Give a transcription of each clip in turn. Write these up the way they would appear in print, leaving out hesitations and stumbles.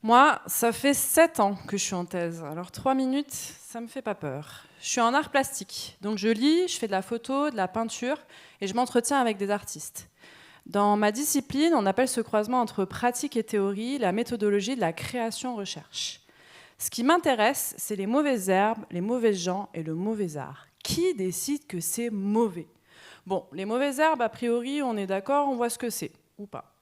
Moi, ça fait 7 ans que je suis en thèse. Alors 3 minutes, ça me fait pas peur. Je suis en art plastique, donc je lis, je fais de la photo, de la peinture et je m'entretiens avec des artistes. Dans ma discipline, on appelle ce croisement entre pratique et théorie la méthodologie de la création-recherche. Ce qui m'intéresse, c'est les mauvaises herbes, les mauvais gens et le mauvais art. Qui décide que c'est mauvais? Bon, les mauvaises herbes, a priori, on est d'accord, on voit ce que c'est, ou pas.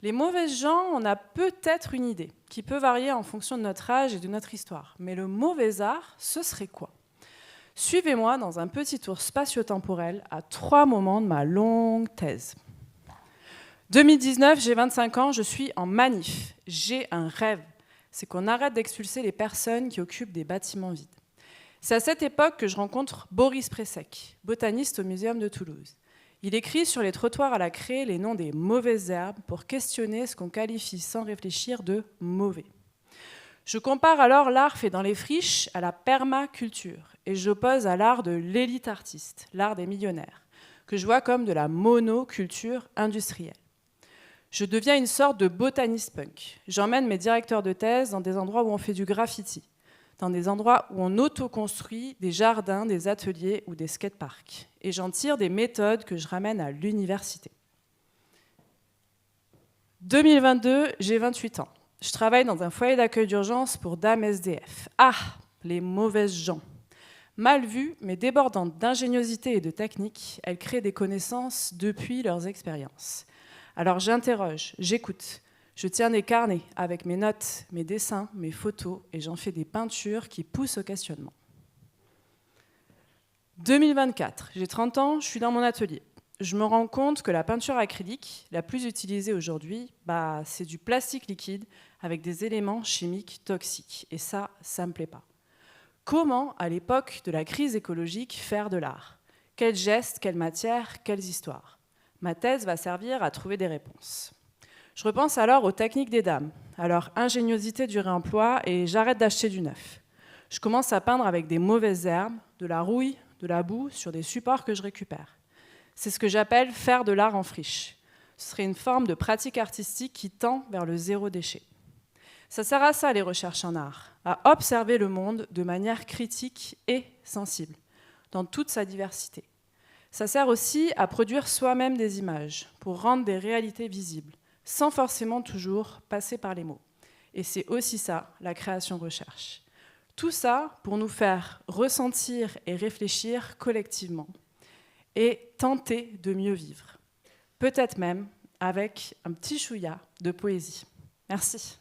Les mauvais gens, on a peut-être une idée, qui peut varier en fonction de notre âge et de notre histoire. Mais le mauvais art, ce serait quoi? Suivez-moi dans un petit tour spatio-temporel à 3 moments de ma longue thèse. 2019, j'ai 25 ans, je suis en manif. J'ai un rêve, c'est qu'on arrête d'expulser les personnes qui occupent des bâtiments vides. C'est à cette époque que je rencontre Boris Pressec, botaniste au Muséum de Toulouse. Il écrit sur les trottoirs à la craie les noms des mauvaises herbes pour questionner ce qu'on qualifie sans réfléchir de mauvais. Je compare alors l'art fait dans les friches à la permaculture et j'oppose à l'art de l'élite artiste, l'art des millionnaires, que je vois comme de la monoculture industrielle. Je deviens une sorte de botaniste punk. J'emmène mes directeurs de thèse dans des endroits où on fait du graffiti, dans des endroits où on autoconstruit des jardins, des ateliers ou des skateparks. Et j'en tire des méthodes que je ramène à l'université. 2022, j'ai 28 ans. Je travaille dans un foyer d'accueil d'urgence pour dames SDF. Ah, les mauvaises gens. Mal vues, mais débordantes d'ingéniosité et de technique, elles créent des connaissances depuis leurs expériences. Alors j'interroge, j'écoute. Je tiens des carnets avec mes notes, mes dessins, mes photos, et j'en fais des peintures qui poussent au questionnement. 2024, j'ai 30 ans, je suis dans mon atelier. Je me rends compte que la peinture acrylique, la plus utilisée aujourd'hui, c'est du plastique liquide avec des éléments chimiques toxiques. Et ça me plaît pas. Comment, à l'époque de la crise écologique, faire de l'art? Quels gestes, quelles matières, quelles histoires? Ma thèse va servir à trouver des réponses. Je repense alors aux techniques des dames, à leur ingéniosité du réemploi et j'arrête d'acheter du neuf. Je commence à peindre avec des mauvaises herbes, de la rouille, de la boue sur des supports que je récupère. C'est ce que j'appelle faire de l'art en friche. Ce serait une forme de pratique artistique qui tend vers le zéro déchet. Ça sert à ça les recherches en art, à observer le monde de manière critique et sensible, dans toute sa diversité. Ça sert aussi à produire soi-même des images, pour rendre des réalités visibles, sans forcément toujours passer par les mots. Et c'est aussi ça, la création-recherche. Tout ça pour nous faire ressentir et réfléchir collectivement et tenter de mieux vivre. Peut-être même avec un petit chouïa de poésie. Merci.